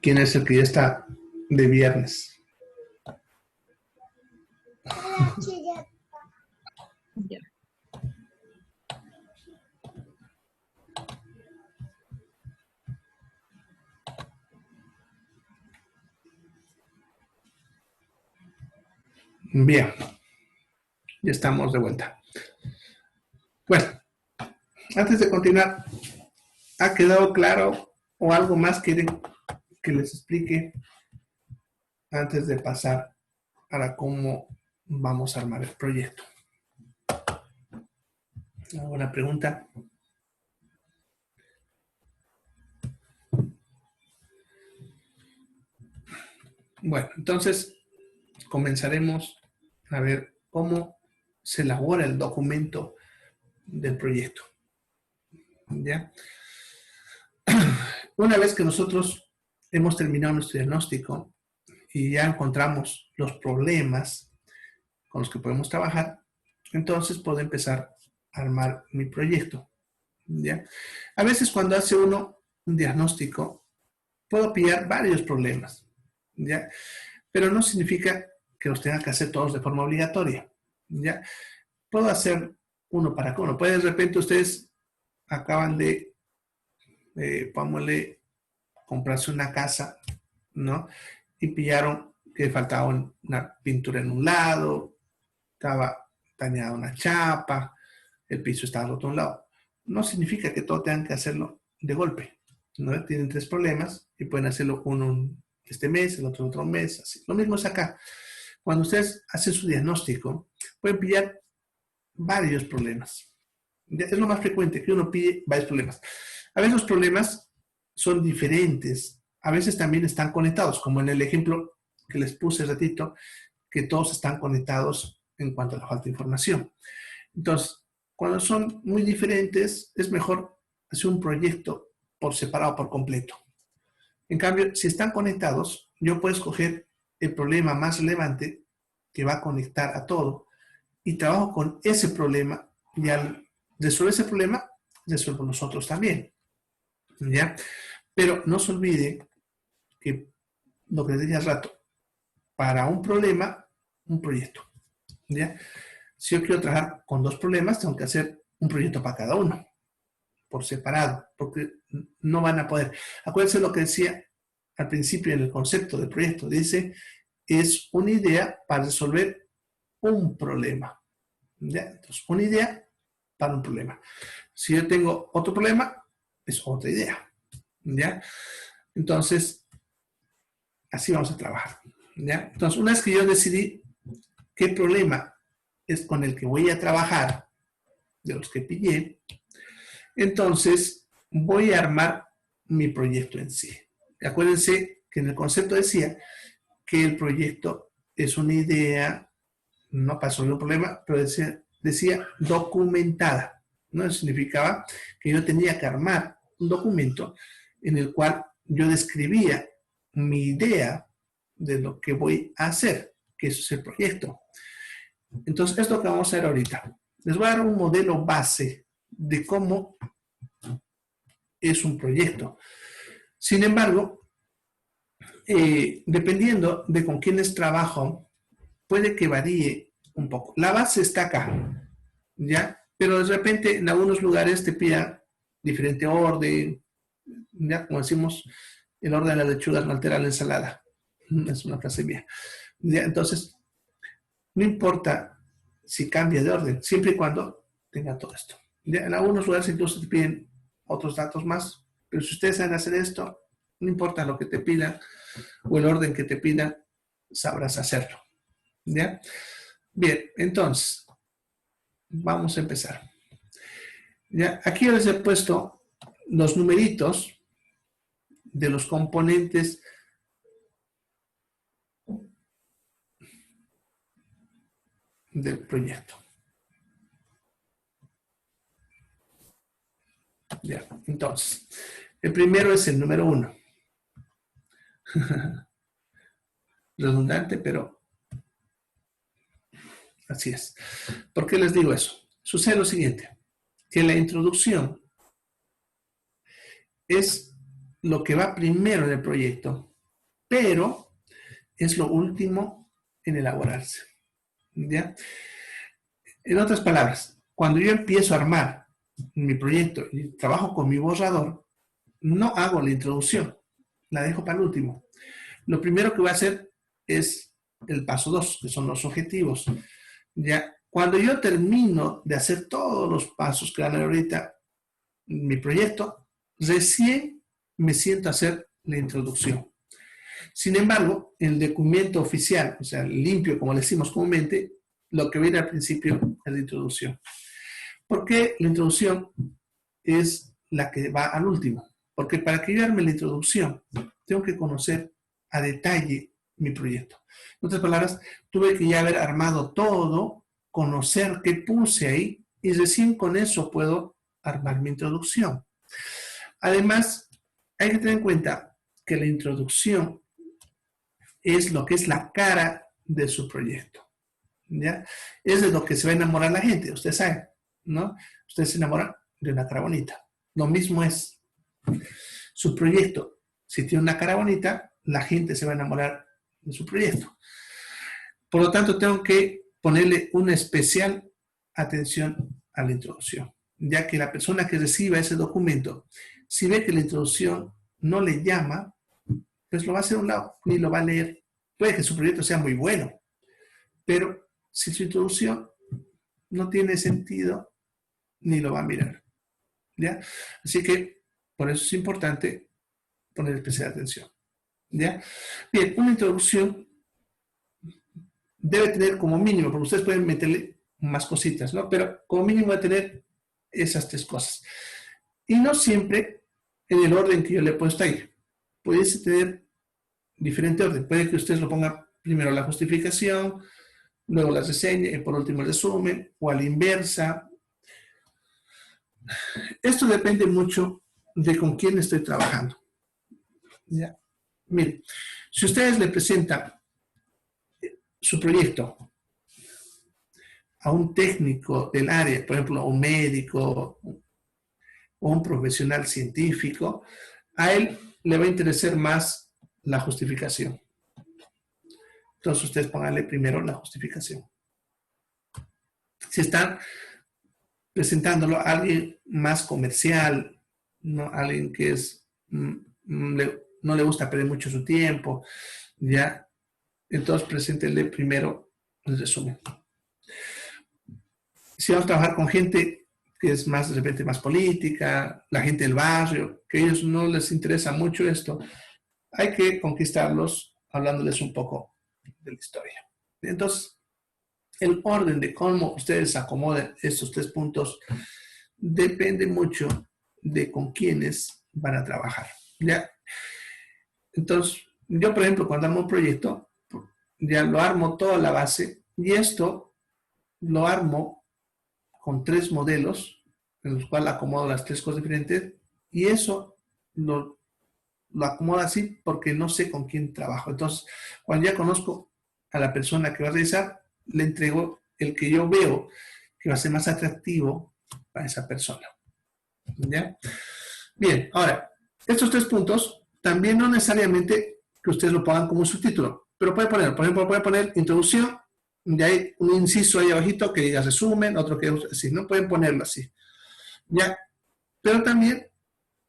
¿Quién es el que ya está de viernes? Ya. Bien, ya estamos de vuelta. Bueno, antes de continuar, ¿ha quedado claro o algo más quieren que les explique antes de pasar a cómo vamos a armar el proyecto? ¿Alguna pregunta? Bueno, entonces comenzaremos a ver cómo se elabora el documento del proyecto. ¿Ya? Una vez que nosotros hemos terminado nuestro diagnóstico y ya encontramos los problemas con los que podemos trabajar, entonces puedo empezar a armar mi proyecto. ¿Ya? A veces cuando hace uno un diagnóstico, puedo pillar varios problemas, ¿ya? Pero no significa que los tenga que hacer todos de forma obligatoria, ¿ya? Puedo hacer uno para cada uno. Puede de repente ustedes acaban de, póngale, comprarse una casa, ¿no? Y pillaron que faltaba una pintura en un lado, estaba dañada una chapa, el piso estaba roto a un lado. No significa que todo tengan que hacerlo de golpe, ¿no? Tienen 3 problemas y pueden hacerlo uno este mes, el otro mes, así. Lo mismo es acá. Cuando ustedes hacen su diagnóstico, pueden pillar varios problemas. Es lo más frecuente que uno pide varios problemas. A veces los problemas son diferentes, a veces también están conectados, como en el ejemplo que les puse hace ratito, que todos están conectados en cuanto a la falta de información. Entonces, cuando son muy diferentes, es mejor hacer un proyecto por separado, por completo. En cambio, si están conectados, yo puedo escoger el problema más relevante que va a conectar a todo y trabajo con ese problema y al resolver ese problema, resuelvo los otros también. ¿Ya? Pero no se olvide que lo que les dije hace rato, para un problema, un proyecto. ¿Ya? Si yo quiero trabajar con 2 problemas, tengo que hacer un proyecto para cada uno, por separado, porque no van a poder. Acuérdense lo que decía al principio en el concepto del proyecto. Dice, es una idea para resolver un problema. ¿Ya? Entonces, una idea para un problema. Si yo tengo otro problema, es otra idea. ¿Ya? Entonces, así vamos a trabajar. ¿Ya? Entonces, una vez que yo decidí qué problema es con el que voy a trabajar, de los que pillé, entonces voy a armar mi proyecto en sí. Acuérdense que en el concepto decía que el proyecto es una idea, no para resolver un problema, pero decía documentada. ¿No? Eso significaba que yo tenía que armar un documento en el cual yo describía mi idea de lo que voy a hacer, que eso es el proyecto. Entonces, esto que vamos a hacer ahorita. Les voy a dar un modelo base de cómo es un proyecto. Sin embargo, dependiendo de con quiénes trabajo, puede que varíe un poco. La base está acá, ¿ya? Pero de repente en algunos lugares te pida diferente orden, ¿ya? Como decimos, el orden de las lechugas no altera la ensalada. Es una frase mía. ¿Ya? Entonces, no importa si cambia de orden, siempre y cuando tenga todo esto. ¿Ya? En algunos lugares incluso te piden otros datos más, pero si ustedes saben hacer esto, no importa lo que te pidan o el orden que te pidan, sabrás hacerlo. ¿Ya? Bien, entonces, vamos a empezar. ¿Ya? Aquí yo les he puesto los numeritos de los componentes del proyecto. Ya, entonces, el primero es el número 1. Redundante, pero Así es. ¿Por qué les digo eso? Sucede lo siguiente, que la introducción es lo que va primero en el proyecto, pero es lo último en elaborarse. ¿Ya? En otras palabras, cuando yo empiezo a armar mi proyecto y trabajo con mi borrador, no hago la introducción, la dejo para el último. Lo primero que voy a hacer es el paso 2, que son los objetivos. Ya, cuando yo termino de hacer todos los pasos que van a ver ahorita en mi proyecto, recién me siento a hacer la introducción. Sin embargo, el documento oficial, o sea, limpio, como le decimos comúnmente, lo que viene al principio es la introducción. ¿Por qué la introducción es la que va al último? Porque para que yo arme la introducción, tengo que conocer a detalle mi proyecto. En otras palabras, tuve que ya haber armado todo, conocer qué puse ahí, y recién con eso puedo armar mi introducción. Además, hay que tener en cuenta que la introducción es lo que es la cara de su proyecto. ¿Ya? Es de lo que se va a enamorar la gente, usted sabe, ¿no? Usted se enamora de una cara bonita. Lo mismo es su proyecto. Si tiene una cara bonita, la gente se va a enamorar de su proyecto. Por lo tanto, tengo que ponerle una especial atención a la introducción, ya que la persona que reciba ese documento, si ve que la introducción no le llama, pues lo va a hacer a un lado, ni lo va a leer. Puede que su proyecto sea muy bueno, pero si su introducción no tiene sentido, ni lo va a mirar. ¿Ya? Así que por eso es importante poner especial atención. ¿Ya? Bien, una introducción debe tener como mínimo, porque ustedes pueden meterle más cositas, ¿no? Pero como mínimo debe tener esas 3 cosas. Y no siempre en el orden que yo le he puesto ahí. Pudiese tener diferente orden. Puede que ustedes lo pongan primero la justificación, luego la reseña y por último el resumen, o a la inversa. Esto depende mucho de con quién estoy trabajando. ¿Ya? Miren, si ustedes le presentan su proyecto a un técnico del área, por ejemplo, a un médico o un profesional científico, a él le va a interesar más la justificación. Entonces ustedes pónganle primero la justificación. Si están presentándolo a alguien más comercial, ¿no? Alguien que es, no le gusta perder mucho su tiempo, ¿ya? Entonces preséntenle primero el resumen. Si vamos a trabajar con gente que es más, de repente, más política, la gente del barrio, que a ellos no les interesa mucho esto, hay que conquistarlos hablándoles un poco de la historia. Entonces, el orden de cómo ustedes acomoden estos 3 puntos depende mucho de con quiénes van a trabajar. ¿Ya? Entonces, yo, por ejemplo, cuando armo un proyecto, ya lo armo toda la base y esto lo armo con 3 modelos en los cuales acomodo las 3 cosas diferentes y eso lo acomodo así porque no sé con quién trabajo. Entonces, cuando ya conozco a la persona que va a realizar, le entrego el que yo veo que va a ser más atractivo para esa persona. ¿Ya? Bien, ahora, estos 3 puntos también no necesariamente que ustedes lo pongan como un subtítulo, pero puede poner, por ejemplo, puede poner introducción, y hay un inciso ahí abajito que diga resumen, otro que así, no pueden ponerlo así. ¿Ya? Pero también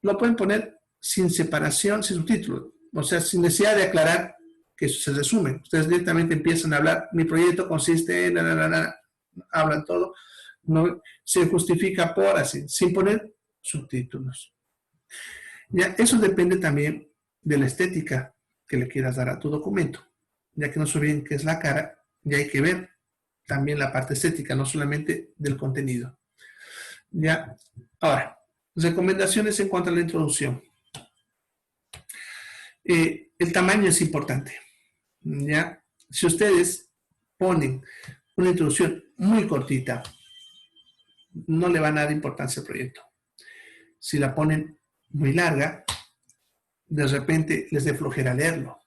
lo pueden poner sin separación, sin subtítulo, o sea, sin necesidad de aclarar que eso se resume. Ustedes directamente empiezan a hablar, mi proyecto consiste en, hablan todo, no se justifica por así, sin poner subtítulos. Ya, eso depende también de la estética que le quieras dar a tu documento, ya que no se olviden qué es la cara, y hay que ver también la parte estética, no solamente del contenido. Ya, ahora, recomendaciones en cuanto a la introducción. El tamaño es importante. ¿Ya? Si ustedes ponen una introducción muy cortita, no le van a dar importancia al proyecto. Si la ponen muy larga, de repente les dé flojera leerlo.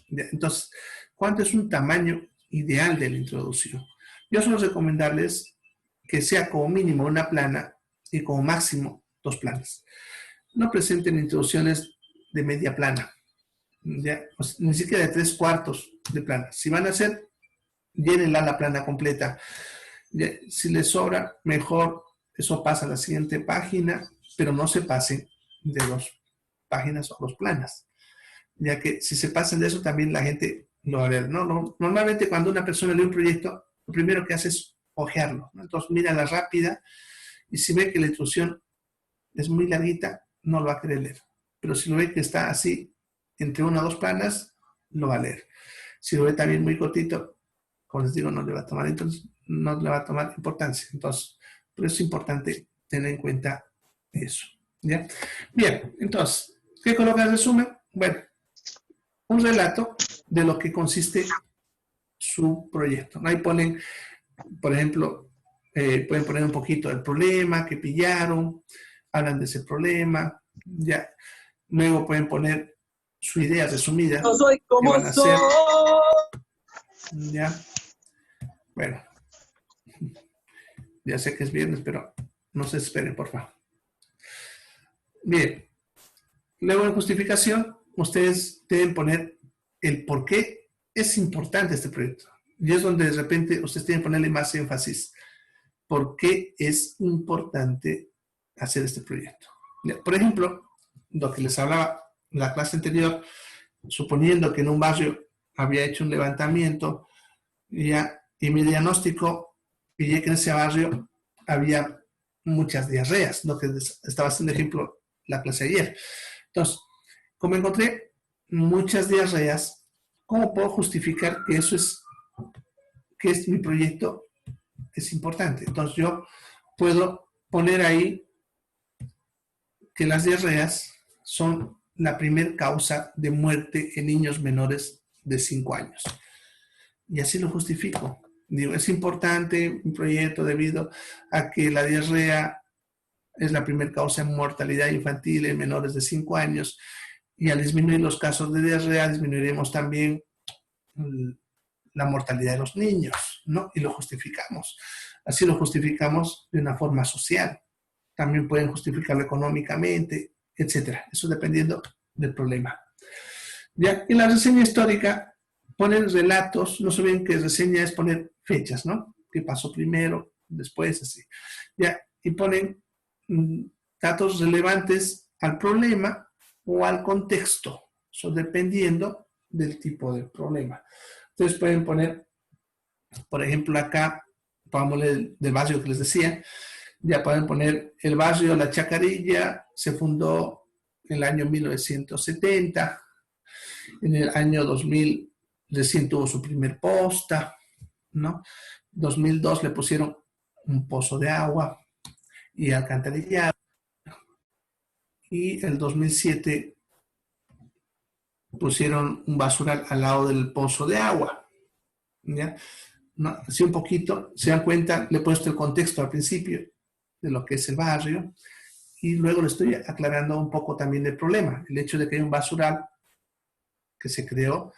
¿Ya? Entonces, ¿cuánto es un tamaño ideal de la introducción? yo suelo recomendarles que sea como mínimo una plana y como máximo 2 planas. No presenten introducciones de media plana, ¿ya? Pues, ni siquiera de 3/4 de plana. Si van a hacer, llénenla la plana completa. ¿Ya? Si les sobra, mejor eso pasa a la siguiente página, pero no se pasen de 2 páginas o 2 planas, ya que si se pasan de eso también la gente lo va a ver. No, normalmente cuando una persona lee un proyecto, lo primero que hace es ojearlo, ¿no? Entonces mira la rápida y si ve que la instrucción es muy larguita, no lo va a querer leer. Pero si lo ve que está así, entre 1 o 2 planas, lo va a leer. Si lo ve también muy cortito, como les digo, no le va a tomar, entonces, no le va a tomar importancia. Entonces, por eso es importante tener en cuenta eso. ¿Ya? Bien, entonces, ¿qué coloca el resumen? Bueno, un relato de lo que consiste su proyecto. Ahí ponen, por ejemplo, pueden poner un poquito del problema que pillaron, hablan de ese problema, ya. Luego pueden poner su idea resumida. No soy como que van a hacer. soy. Ya. Bueno, ya sé que es viernes, pero no se esperen, por favor. Bien. Luego en justificación, ustedes deben poner el por qué es importante este proyecto. Y es donde de repente ustedes tienen que ponerle más énfasis. ¿Por qué es importante hacer este proyecto? Por ejemplo, lo que les hablaba en la clase anterior, suponiendo que en un barrio había hecho un levantamiento y mi diagnóstico pillé que en ese barrio había muchas diarreas, lo que estaba haciendo ejemplo la clase ayer. Entonces, como encontré muchas diarreas, ¿cómo puedo justificar que eso es, que es mi proyecto es importante? Entonces yo puedo poner ahí que las diarreas son la primer causa de muerte en niños menores de 5 años. Y así lo justifico. Digo, es importante un proyecto debido a que la diarrea es la primera causa de mortalidad infantil en menores de 5 años. Y al disminuir los casos de diarrea, disminuiremos también la mortalidad de los niños, ¿no? Y lo justificamos. Así lo justificamos de una forma social. También pueden justificarlo económicamente, etcétera. Eso dependiendo del problema. Ya, en la reseña histórica ponen relatos, no se ven que reseña es poner fechas, ¿no? ¿Qué pasó primero, después, así? Ya, y ponen datos relevantes al problema o al contexto, eso dependiendo del tipo de problema. Entonces pueden poner, por ejemplo, acá, pongámosle del barrio que les decía, ya pueden poner el barrio La Chacarilla, se fundó en el año 1970, en el año 2000 recién tuvo su primer posta, ¿no? 2002 le pusieron un pozo de agua y alcantarillado, y el 2007 pusieron un basural al lado del pozo de agua, ¿ya? ¿No? Así un poquito, se dan cuenta, le he puesto el contexto al principio de lo que es el barrio, y luego le estoy aclarando un poco también el problema, el hecho de que hay un basural que se creó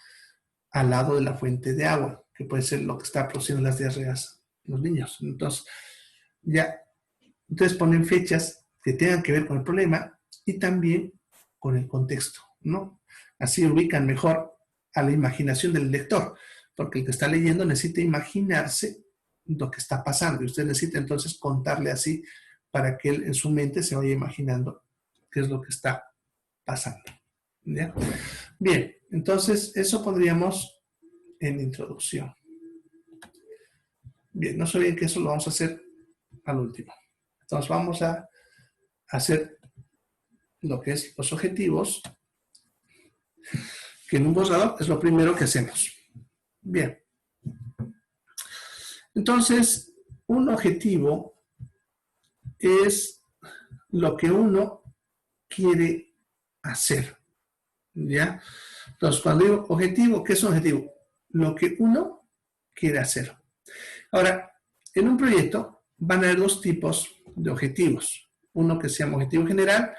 al lado de la fuente de agua, que puede ser lo que está produciendo las diarreas en los niños. Entonces, ya, entonces ponen fechas que tengan que ver con el problema y también con el contexto, ¿no? Así ubican mejor a la imaginación del lector, porque el que está leyendo necesita imaginarse lo que está pasando y usted necesita entonces contarle así para que él en su mente se vaya imaginando qué es lo que está pasando. ¿Ya? Bien, entonces eso pondríamos en introducción. Bien, no se olviden que eso lo vamos a hacer al último. Entonces vamos a hacer lo que es los objetivos, que en un borrador es lo primero que hacemos. Bien. Entonces, un objetivo es lo que uno quiere hacer, ¿ya? Entonces, cuando digo objetivo, ¿qué es un objetivo? Lo que uno quiere hacer. Ahora, en un proyecto van a haber 2 tipos de objetivos. Uno que se llama objetivo general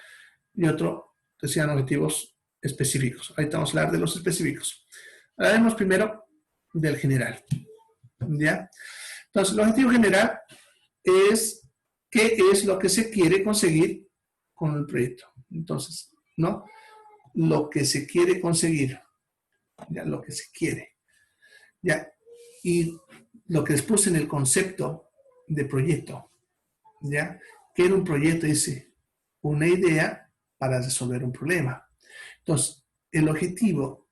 y otro que sean objetivos específicos. Ahorita vamos a hablar de los específicos. Hablaremos primero del general, ¿ya? Entonces, el objetivo general es qué es lo que se quiere conseguir con el proyecto. Entonces, ¿no? Lo que se quiere conseguir, ya, lo que se quiere, ya, y lo que les puse en el concepto de proyecto, ya, que era un proyecto, dice, una idea para resolver un problema. Entonces, el objetivo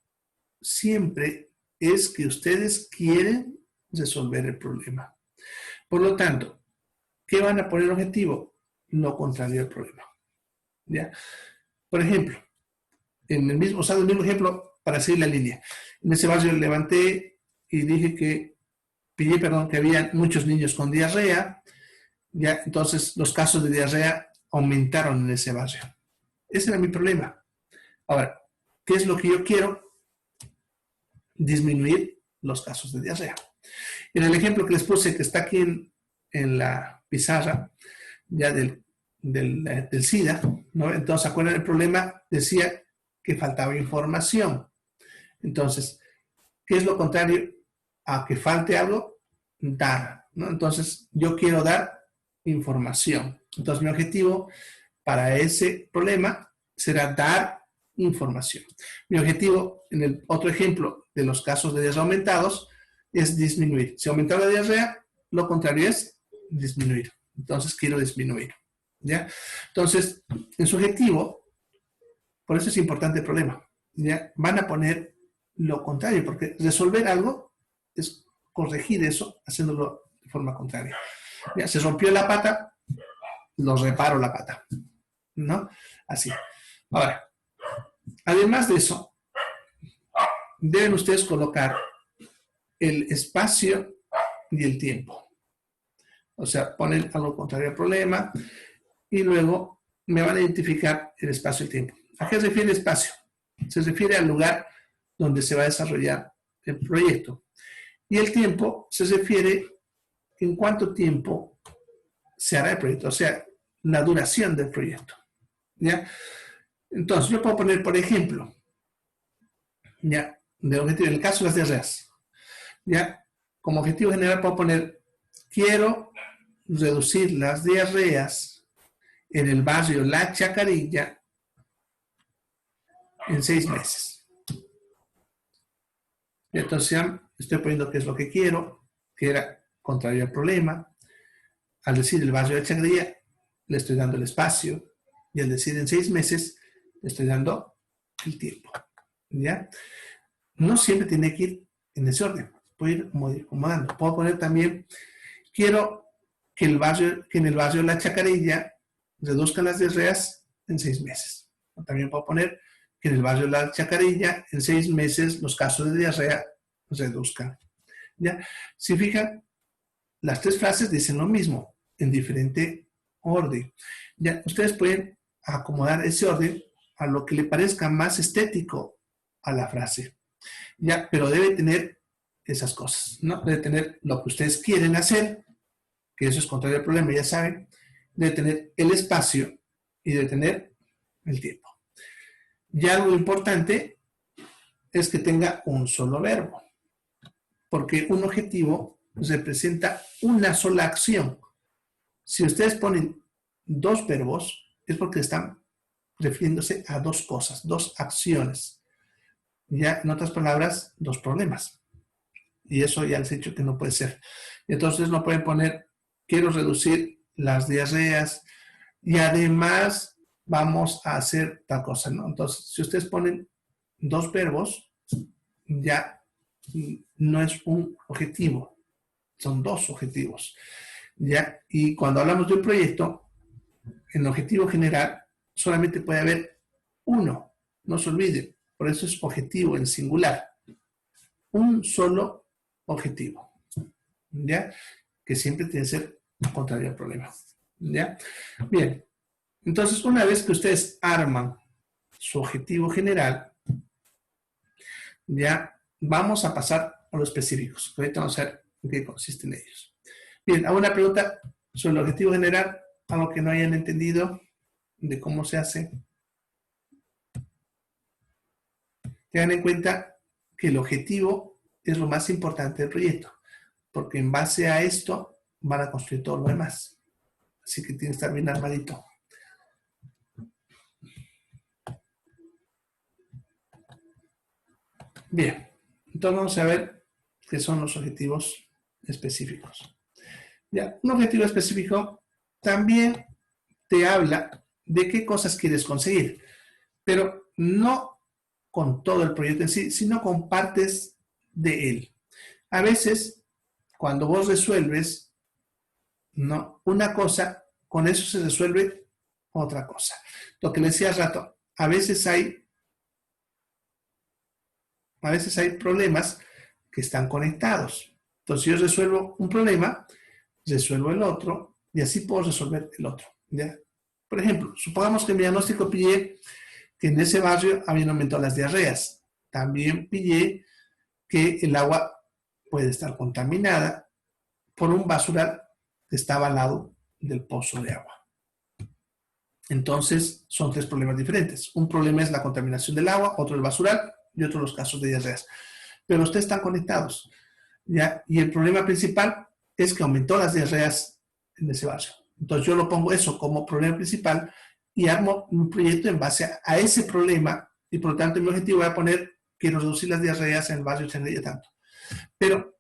siempre es que ustedes quieren resolver el problema. Por lo tanto, ¿qué van a poner objetivo? Lo contrario al problema. ¿Ya? Por ejemplo, usando el mismo ejemplo para seguir la línea. En ese barrio levanté y dije que que había muchos niños con diarrea. Ya, entonces los casos de diarrea aumentaron en ese barrio. Ese era mi problema. Ahora, ¿qué es lo que yo quiero? Disminuir los casos de diarrea. En el ejemplo que les puse, que está aquí en la pizarra, ya del SIDA, ¿no? Entonces, ¿acuerdan el problema? Decía que faltaba información. Entonces, ¿qué es lo contrario a que falte algo? Dar, ¿no? Entonces, yo quiero dar información. Entonces, mi objetivo para ese problema será dar información. Mi objetivo, en el otro ejemplo de los casos de diarrea aumentados, es disminuir. Si aumenta la diarrea, lo contrario es disminuir. Entonces, quiero disminuir. ¿Ya? Entonces, en su objetivo, por eso es importante el problema, ¿ya? Van a poner lo contrario, porque resolver algo es corregir eso haciéndolo de forma contraria. ¿Ya? Se rompió la pata, lo reparo la pata, ¿no? Así. Ahora, además de eso, deben ustedes colocar el espacio y el tiempo. O sea, ponen algo contrario al problema y luego me van a identificar el espacio y el tiempo. ¿A qué se refiere el espacio? Se refiere al lugar donde se va a desarrollar el proyecto. Y el tiempo se refiere en cuánto tiempo se hará el proyecto, o sea, la duración del proyecto. ¿Ya? Entonces, yo puedo poner, por ejemplo, ¿ya? De objetivo, en el caso de las diarreas, ¿ya? Como objetivo general puedo poner, quiero reducir las diarreas en el barrio La Chacarilla en 6 meses. Y entonces ya estoy poniendo qué es lo que quiero, que era contrario al problema. Al decir el barrio La Chacarilla, le estoy dando el espacio. Y al decir en 6 meses, le estoy dando el tiempo. ¿Ya? No siempre tiene que ir en ese orden. Puedo ir acomodando. Puedo poner también, quiero que en el barrio La Chacarilla reduzcan las diarreas en 6 meses. También puedo poner que en el barrio La Chacarilla en 6 meses los casos de diarrea reduzcan. ¿Ya? Si fijan, las 3 frases dicen lo mismo, en diferente orden. ¿Ya? Ustedes pueden acomodar ese orden a lo que le parezca más estético a la frase. ¿Ya? Pero debe tener esas cosas, ¿no? Debe tener lo que ustedes quieren hacer, que eso es contrario al problema, ya saben. Debe tener el espacio y debe tener el tiempo. Y algo importante es que tenga un solo verbo, porque un objetivo representa una sola acción. Si ustedes ponen 2 verbos, es porque están refiriéndose a 2 cosas, 2 acciones. Ya, en otras palabras, 2 problemas. Y eso ya les he dicho que no puede ser. Entonces no pueden poner, quiero reducir las diarreas y además vamos a hacer tal cosa, ¿no? Entonces, si ustedes ponen 2 verbos, ya no es un objetivo, son 2 objetivos. ¿Ya? Y cuando hablamos de un proyecto, en el objetivo general solamente puede haber uno, no se olviden, por eso es objetivo en singular. Un solo objetivo, ¿ya? Que siempre tiene que ser contrario al problema, ¿ya? Bien, entonces una vez que ustedes arman su objetivo general, ya vamos a pasar a los específicos. Ahorita vamos a ver en qué consisten ellos. Bien, hago una pregunta sobre el objetivo general, algo que no hayan entendido de cómo se hace. Tengan en cuenta que el objetivo es lo más importante del proyecto. porque en base a esto van a construir todo lo demás. Así que tiene que estar bien armadito. Bien, entonces vamos a ver qué son los objetivos específicos. Ya, un objetivo específico también te habla de qué cosas quieres conseguir, pero no con todo el proyecto en sí, sino con partes de él. A veces, cuando vos resuelves, ¿no?, una cosa, con eso se resuelve otra cosa. Lo que le decía hace rato, a veces hay problemas que están conectados. Entonces, yo resuelvo un problema, resuelvo el otro, y así puedo resolver el otro, ¿ya? Por ejemplo, supongamos que en mi diagnóstico pillé que en ese barrio habían aumentado las diarreas. También pillé que el agua puede estar contaminada por un basural que estaba al lado del pozo de agua. Entonces, son tres problemas diferentes. Un problema es la contaminación del agua, otro el basural y otro los casos de diarreas. Pero ustedes están conectados, ¿ya? Y el problema principal es que aumentó las diarreas en ese barrio. Entonces, yo lo pongo eso como problema principal y armo un proyecto en base a ese problema, y por lo tanto en mi objetivo voy a poner quiero reducir las diarreas en el barrio Chanella tanto. Pero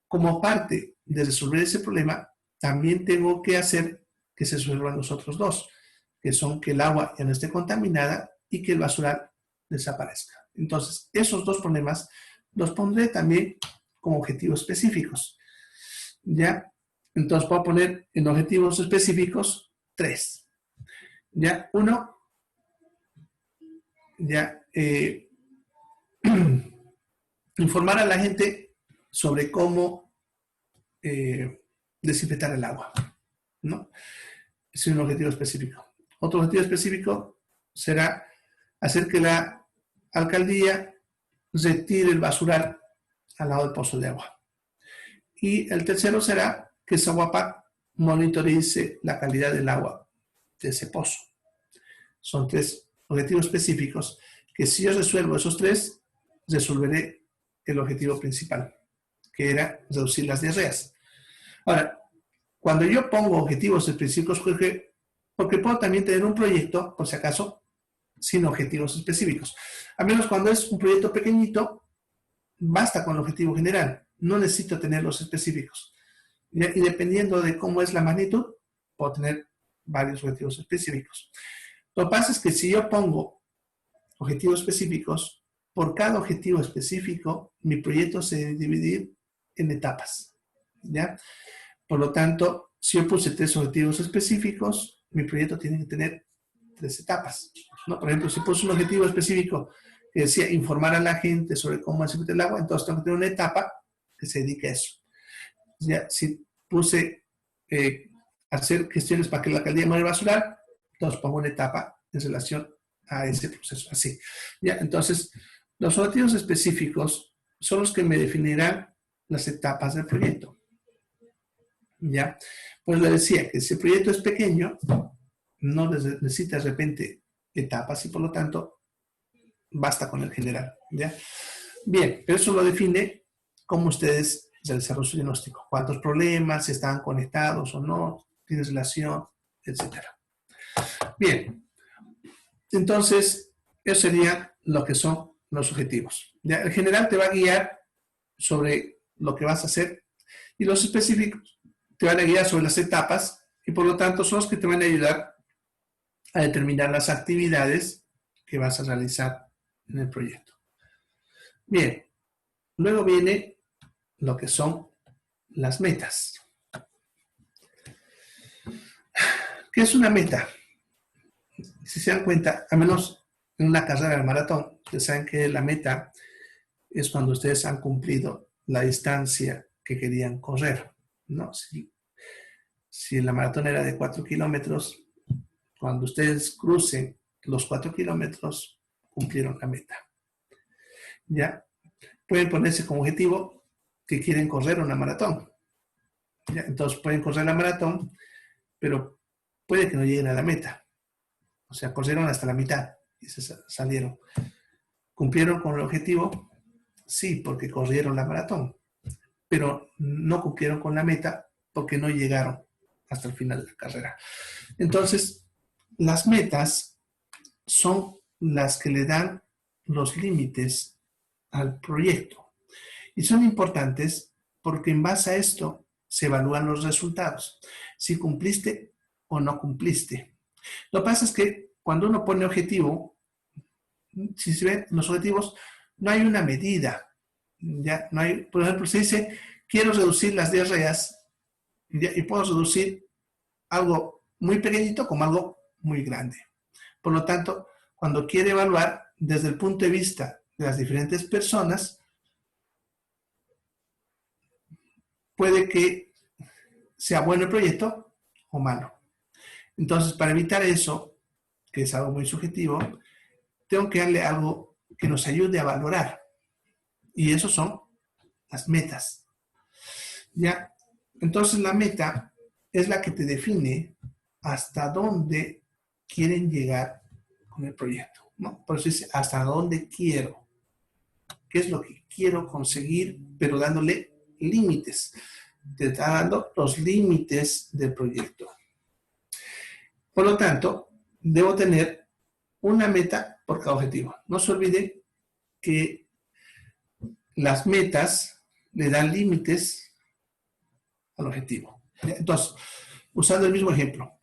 como parte de resolver ese problema, también tengo que hacer que se resuelvan los otros dos, que son que el agua ya no esté contaminada y que el basural desaparezca. Entonces, esos dos problemas los pondré también como objetivos específicos. ¿Ya? Entonces, puedo poner en objetivos específicos 3. Ya, uno, ya, informar a la gente sobre cómo desinfectar el agua, ¿no? Ese es un objetivo específico. Otro objetivo específico será hacer que la alcaldía retire el basural al lado del pozo de agua. Y el tercero será que Saguapac monitorice la calidad del agua de ese pozo. Son 3 objetivos específicos que si yo resuelvo esos 3, resolveré el objetivo principal, que era reducir las diarreas. Ahora, cuando yo pongo objetivos específicos, porque puedo también tener un proyecto, por si acaso, sin objetivos específicos. A menos cuando es un proyecto pequeñito, basta con el objetivo general. No necesito tener los específicos. Y dependiendo de cómo es la magnitud, puedo tener varios objetivos específicos. Lo que pasa es que si yo pongo objetivos específicos, por cada objetivo específico, mi proyecto se debe dividir en etapas, ¿ya? Por lo tanto, si yo puse 3 objetivos específicos, mi proyecto tiene que tener 3 etapas, ¿no? Por ejemplo, si puse un objetivo específico que decía informar a la gente sobre cómo desinfectar el agua, entonces tengo que tener una etapa que se dedique a eso. Ya, si puse hacer gestiones para que la alcaldía mueva el basural, entonces pongo una etapa en relación a ese proceso, así. Ya, entonces, los objetivos específicos son los que me definirán las etapas del proyecto. ¿Ya? Pues le decía que si el proyecto es pequeño, no necesita de repente etapas y por lo tanto basta con el general. ¿Ya? Bien, pero eso lo define cómo ustedes realizaron su diagnóstico. ¿Cuántos problemas están conectados o no? ¿Tiene relación? Etcétera. Bien, entonces eso sería lo que son los objetivos. ¿Ya? El general te va a guiar sobre lo que vas a hacer y los específicos te van a guiar sobre las etapas y por lo tanto son los que te van a ayudar a determinar las actividades que vas a realizar en el proyecto. Bien, luego viene lo que son las metas. ¿Qué es una meta? Si se dan cuenta, al menos en una carrera de maratón, ustedes saben que la meta es cuando ustedes han cumplido la distancia que querían correr, ¿no? Si la maratón era de 4 kilómetros, cuando ustedes crucen los 4 kilómetros, cumplieron la meta. ¿Ya? Pueden ponerse como objetivo que quieren correr una maratón. ¿Ya? Entonces pueden correr la maratón, pero puede que no lleguen a la meta. O sea, corrieron hasta la mitad y se salieron. ¿Cumplieron con el objetivo? Sí, porque corrieron la maratón. pero no cumplieron con la meta porque no llegaron hasta el final de la carrera. Entonces, las metas son las que le dan los límites al proyecto. Y son importantes porque en base a esto se evalúan los resultados. Si cumpliste o no cumpliste. Lo que pasa es que cuando uno pone objetivo, si se ven los objetivos, no hay una medida. Ya no hay, por ejemplo, se dice, quiero reducir las diarreas y puedo reducir algo muy pequeñito como algo muy grande. Por lo tanto, cuando quiere evaluar desde el punto de vista de las diferentes personas, puede que sea bueno el proyecto o malo. Entonces, para evitar eso, que es algo muy subjetivo, tengo que darle algo que nos ayude a valorar. Y eso son las metas. ¿Ya? Entonces, la meta es la que te define hasta dónde quieren llegar con el proyecto, ¿no? Por eso dice, hasta dónde quiero. ¿Qué es lo que quiero conseguir? Pero dándole límites. Te está dando los límites del proyecto. Por lo tanto, debo tener una meta por cada objetivo. No se olvide que las metas le dan límites al objetivo. Entonces, usando el mismo ejemplo,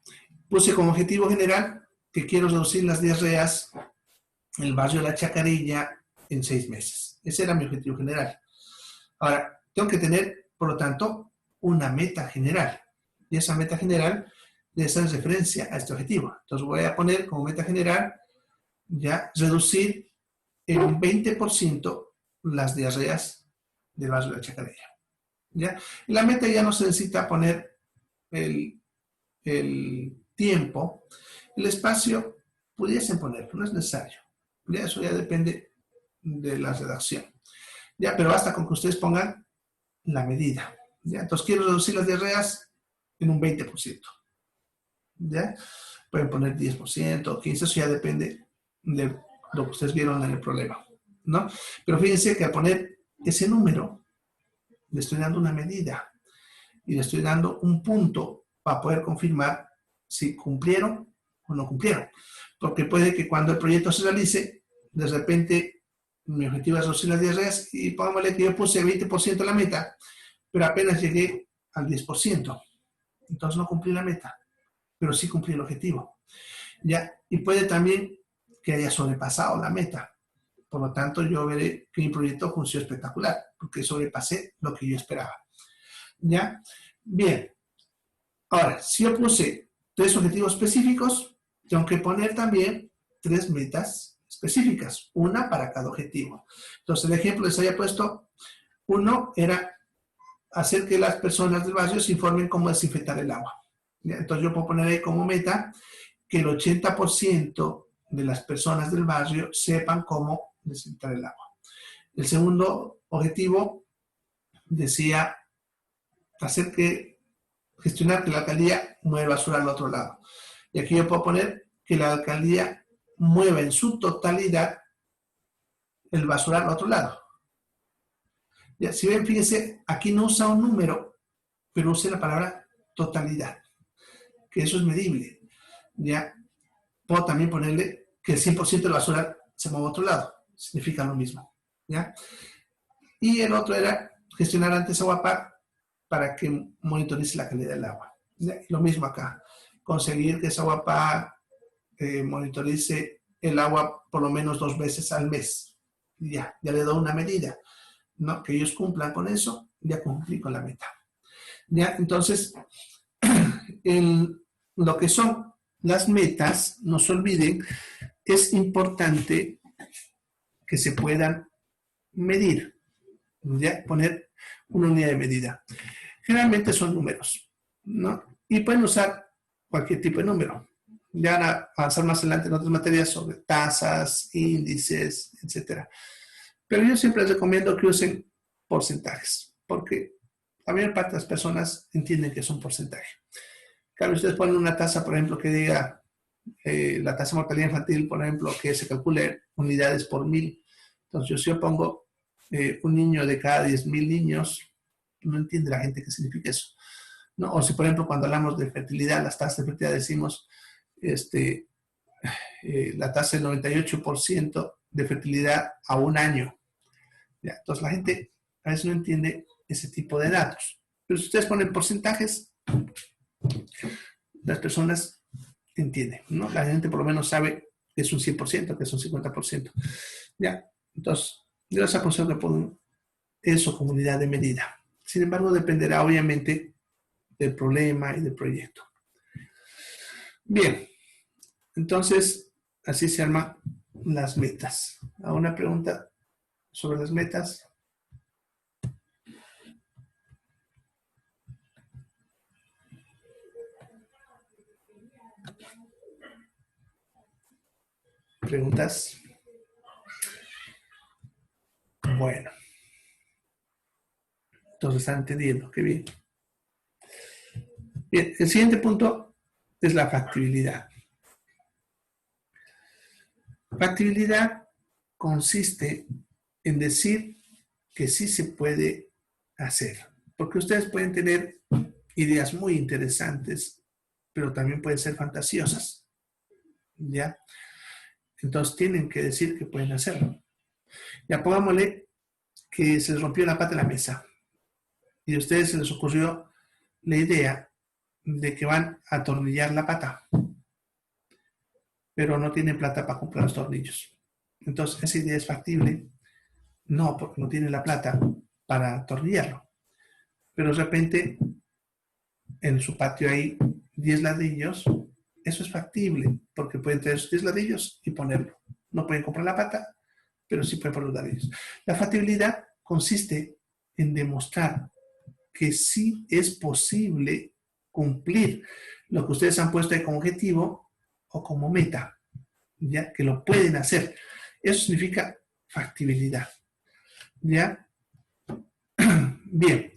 puse como objetivo general que quiero reducir las diarreas en el barrio de La Chacarilla en 6 meses. Ese era mi objetivo general. Ahora, tengo que tener, por lo tanto, una meta general. Y esa meta general debe ser en referencia a este objetivo. Entonces voy a poner como meta general ya reducir en un 20% las diarreas del barrio de La Chacarilla. ¿Ya? En la meta ya no se necesita poner el tiempo. El espacio pudiesen ponerlo, no es necesario. Ya, eso ya depende de la redacción. Ya, pero basta con que ustedes pongan la medida. ¿Ya? Entonces quiero reducir las diarreas en un 20%. ¿Ya? Pueden poner 10% o 15%, eso ya depende de lo que ustedes vieron en el problema, ¿no? Pero fíjense que al poner ese número, le estoy dando una medida y le estoy dando un punto para poder confirmar si cumplieron o no cumplieron. Porque puede que cuando el proyecto se realice, de repente mi objetivo es reducir las diarreas y pongámosle que yo puse 20% la meta, pero apenas llegué al 10%. Entonces no cumplí la meta, pero sí cumplí el objetivo. ¿Ya? Y puede también que haya sobrepasado la meta. Por lo tanto, yo veré que mi proyecto funcionó espectacular, porque sobrepasé lo que yo esperaba. ¿Ya? Bien. Ahora, si yo puse 3 objetivos específicos, tengo que poner también 3 metas específicas, una para cada objetivo. Entonces, el ejemplo les había puesto, uno era hacer que las personas del barrio se informen cómo desinfectar el agua. ¿Ya? Entonces, yo puedo poner ahí como meta que el 80% de las personas del barrio sepan cómo desinfectar el agua. El segundo objetivo decía gestionar que la alcaldía mueva basura al otro lado. Y aquí yo puedo poner que la alcaldía mueva en su totalidad el basural al otro lado. Ya, si ven, fíjense, aquí no usa un número, pero usa la palabra totalidad, que eso es medible. Ya, puedo también ponerle que el 100% del basural se mueva a otro lado. Significa lo mismo. ¿Ya? Y el otro era gestionar antes Aguapar para que monitorice la calidad del agua. ¿Ya? Y lo mismo acá. Conseguir que esa Aguapar monitorice el agua por lo menos 2 veces al mes. Ya le doy una medida. ¿No? Que ellos cumplan con eso, ya cumplí con la meta. ¿Ya? Entonces, en lo que son las metas, no se olviden, es importante que se puedan medir, ¿ya? Poner una unidad de medida. Generalmente son números, ¿no? Y pueden usar cualquier tipo de número. Ya van a avanzar más adelante en otras materias sobre tasas, índices, etc. Pero yo siempre les recomiendo que usen porcentajes, porque la mayor parte de las personas entienden que es un porcentaje. Claro, ustedes ponen una tasa, por ejemplo, que diga la tasa de mortalidad infantil, por ejemplo, que se calcule unidades por 1000. Entonces, si yo pongo un niño de cada 10,000 niños, no entiende la gente qué significa eso, ¿no? O si, por ejemplo, cuando hablamos de fertilidad, las tasas de fertilidad decimos, la tasa del 98% de fertilidad a un año. ¿Ya? Entonces, la gente a veces no entiende ese tipo de datos. Pero si ustedes ponen porcentajes, las personas entienden, ¿no? La gente por lo menos sabe que es un 100%, que es un 50%. ¿Ya? Entonces, yo les aconsejo que pongan eso como unidad de medida. Sin embargo, dependerá obviamente del problema y del proyecto. Bien, entonces, así se arman las metas. ¿Hago una pregunta sobre las metas? ¿Preguntas? Bueno. Entonces están entendiendo, qué bien. Bien, el siguiente punto es la factibilidad. Factibilidad consiste en decir que sí se puede hacer. Porque ustedes pueden tener ideas muy interesantes, pero también pueden ser fantasiosas. ¿Ya? Entonces tienen que decir que pueden hacerlo. Ya pongámosle que se les rompió la pata en la mesa y a ustedes se les ocurrió la idea de que van a atornillar la pata, pero no tienen plata para comprar los tornillos. Entonces, ¿esa idea es factible? No, porque no tienen la plata para atornillarlo. Pero de repente, en su patio hay 10 ladrillos, eso es factible, porque pueden tener esos 10 ladrillos y ponerlo. No pueden comprar la pata, pero sí pueden poner los ladrillos. La factibilidad consiste en demostrar que sí es posible cumplir lo que ustedes han puesto ahí como objetivo o como meta, ¿ya? Que lo pueden hacer. Eso significa factibilidad, ¿ya? Bien,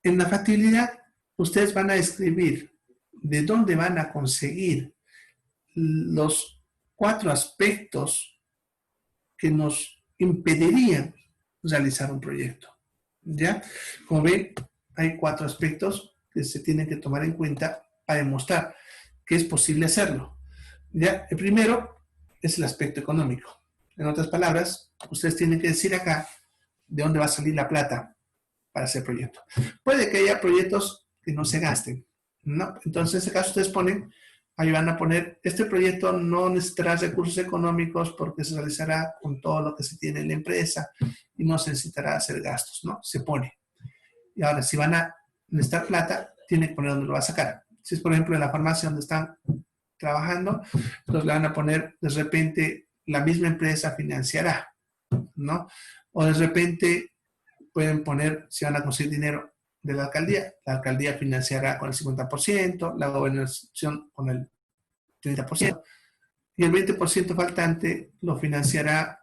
en la factibilidad ustedes van a escribir de dónde van a conseguir los 4 aspectos que nos impedirían realizar un proyecto, ¿ya? Como ven, hay 4 aspectos que se tienen que tomar en cuenta para demostrar que es posible hacerlo. ¿Ya? El primero es el aspecto económico. En otras palabras, ustedes tienen que decir acá de dónde va a salir la plata para ese proyecto. Puede que haya proyectos que no se gasten, ¿no? Entonces, en ese caso, ustedes ponen, ahí van a poner, este proyecto no necesitará recursos económicos porque se realizará con todo lo que se tiene en la empresa y no se necesitará hacer gastos, ¿no? Se pone. Y ahora, si van a necesitar plata, tienen que poner dónde lo va a sacar. Si es, por ejemplo, en la farmacia donde están trabajando, entonces le van a poner, de repente, la misma empresa financiará, ¿no? O de repente pueden poner, si van a conseguir dinero de la alcaldía financiará con el 50%, la gobernación con el 30%, y el 20% faltante lo financiará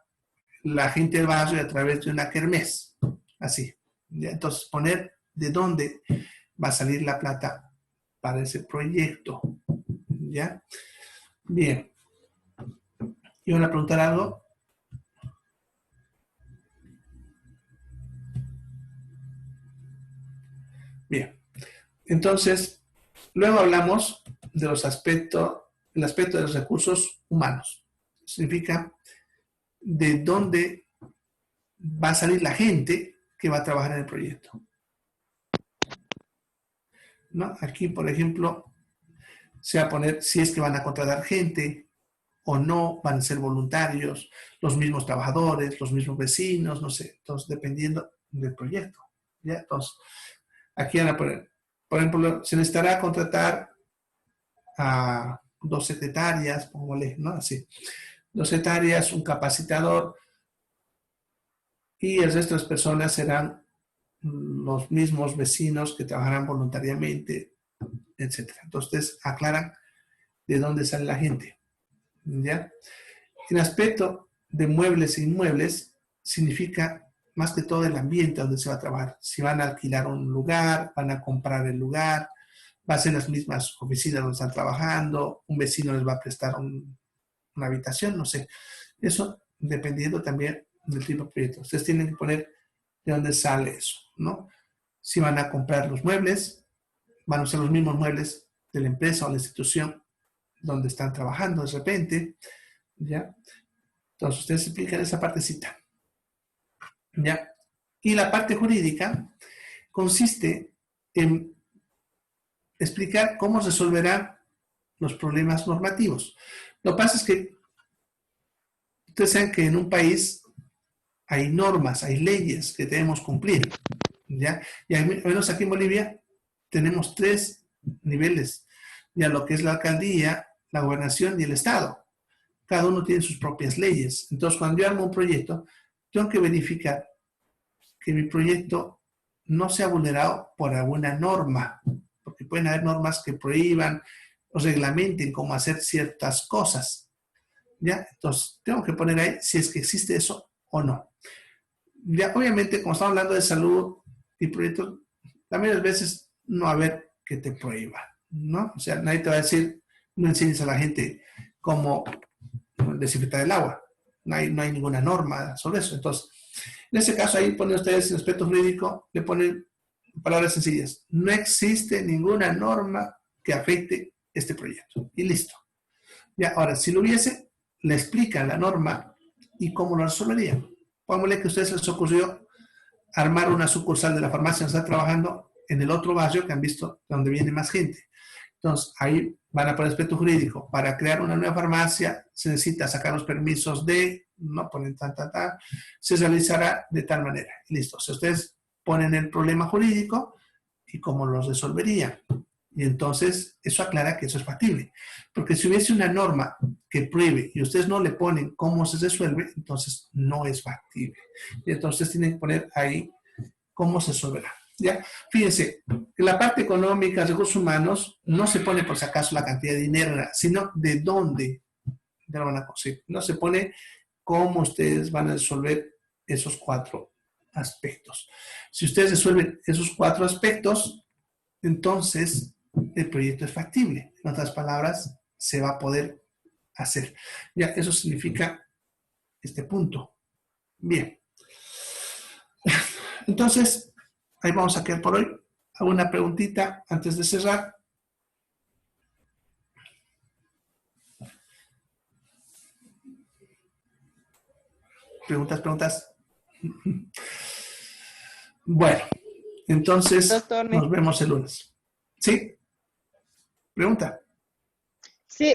la gente del barrio a través de una kermés, así. ¿Ya? Entonces, poner de dónde va a salir la plata para ese proyecto, ¿ya? Bien. ¿Iban a preguntar algo? Bien. Entonces, luego hablamos de los aspectos, el aspecto de los recursos humanos. Significa de dónde va a salir la gente que va a trabajar en el proyecto, ¿no? Aquí, por ejemplo, se va a poner si es que van a contratar gente o no, van a ser voluntarios, los mismos trabajadores, los mismos vecinos, no sé, entonces dependiendo del proyecto, ¿ya? Entonces, aquí van a poner, por ejemplo, se necesitará contratar a 2 secretarias, póngale, ¿no? Así, 2 secretarias, un capacitador y el resto de las personas serán los mismos vecinos que trabajarán voluntariamente, etc. Entonces, aclaran de dónde sale la gente, ¿ya? El aspecto de muebles e inmuebles significa más que todo el ambiente donde se va a trabajar. Si van a alquilar un lugar, van a comprar el lugar, va a ser las mismas oficinas donde están trabajando, un vecino les va a prestar una habitación, no sé. Eso dependiendo también del tipo de proyecto. Ustedes tienen que poner de dónde sale eso, ¿no? si van a comprar los muebles, van a usar los mismos muebles de la empresa o la institución donde están trabajando de repente, ¿ya? Entonces, ustedes explican esa partecita, ¿ya? Y la parte jurídica consiste en explicar cómo resolverán los problemas normativos. Lo que pasa es que ustedes saben que en un país hay normas, hay leyes que debemos cumplir, ¿ya? Y al menos aquí en Bolivia tenemos 3 niveles, ya lo que es la alcaldía, la gobernación y el Estado. Cada uno tiene sus propias leyes. Entonces, cuando yo armo un proyecto, tengo que verificar que mi proyecto no sea vulnerado por alguna norma, porque pueden haber normas que prohíban o reglamenten cómo hacer ciertas cosas, ¿ya? Entonces, tengo que poner ahí si es que existe eso o no. Ya, obviamente, como estamos hablando de salud y proyectos, también a veces no va a haber que te prohíba, ¿no? O sea, nadie te va a decir, no enseñes a la gente cómo desinfectar el agua. No hay ninguna norma sobre eso. Entonces, en ese caso, ahí ponen ustedes el aspecto jurídico, le ponen palabras sencillas. No existe ninguna norma que afecte este proyecto. Y listo. Ya, ahora, si lo hubiese, le explican la norma y cómo lo resolverían. Pongámosle que a ustedes les ocurrió armar una sucursal de la farmacia donde están trabajando en el otro barrio que han visto donde viene más gente. Entonces, ahí van a poner aspecto jurídico. Para crear una nueva farmacia se necesita sacar los permisos de, no ponen se realizará de tal manera. Y listo. Si ustedes ponen el problema jurídico y cómo lo resolverían. Y entonces eso aclara que eso es factible. Porque si hubiese una norma que pruebe y ustedes no le ponen cómo se resuelve, entonces no es factible. Y entonces tienen que poner ahí cómo se resolverá. ¿Ya? Fíjense, en la parte económica, recursos humanos, no se pone por si acaso la cantidad de dinero, sino de dónde lo van a conseguir. No se pone cómo ustedes van a resolver esos 4 aspectos. Si ustedes resuelven esos 4 aspectos, entonces el proyecto es factible. En otras palabras, se va a poder hacer. Ya, eso significa este punto. Bien. Entonces, ahí vamos a quedar por hoy. ¿Alguna preguntita antes de cerrar? Preguntas. Bueno, entonces Doctor, nos vemos el lunes. ¿Sí? Pregunta. sí,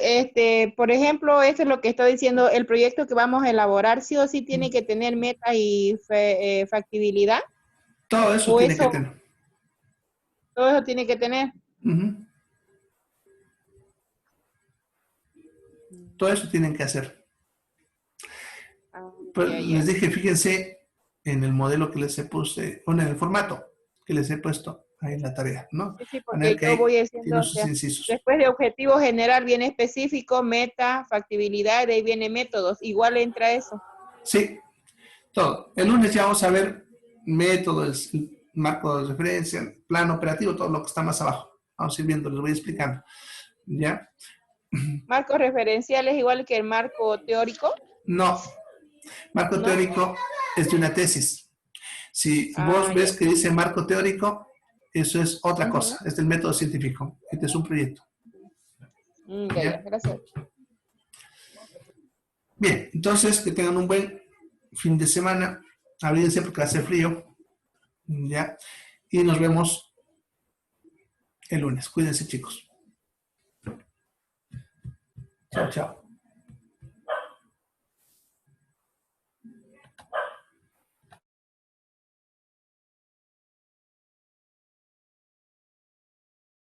por ejemplo, eso es lo que estoy diciendo, el proyecto que vamos a elaborar sí o sí tiene que tener meta y factibilidad, Todo eso o tiene que eso, tener. todo eso tiene que tener. Todo eso tienen que hacer. Pues Ya. les dije, fíjense en el modelo que les he puesto, en el formato que les he puesto ahí en la tarea, ¿no? Sí, A manera porque que yo ahí voy tienen haciendo, o sus sea, incisos. después de objetivo general viene específico, meta, factibilidad, de ahí viene métodos. Igual entra eso. Sí, todo. El lunes ya vamos a ver métodos, marco de referencia, plan operativo, todo lo que está más abajo. Vamos a ir viendo, les voy explicando. ¿Ya? Marcos referenciales igual que el marco teórico. No, marco ¿No? teórico es de una tesis. Si vos ves Ya. que dice marco teórico, eso es otra Ujú. cosa, es del método científico. Este es un proyecto. Ya, ¿Ya? gracias. Bien, entonces que tengan un buen fin de semana. Abrídense porque hace frío. ¿Ya? Y nos vemos el lunes. Cuídense, chicos. Chao, chao.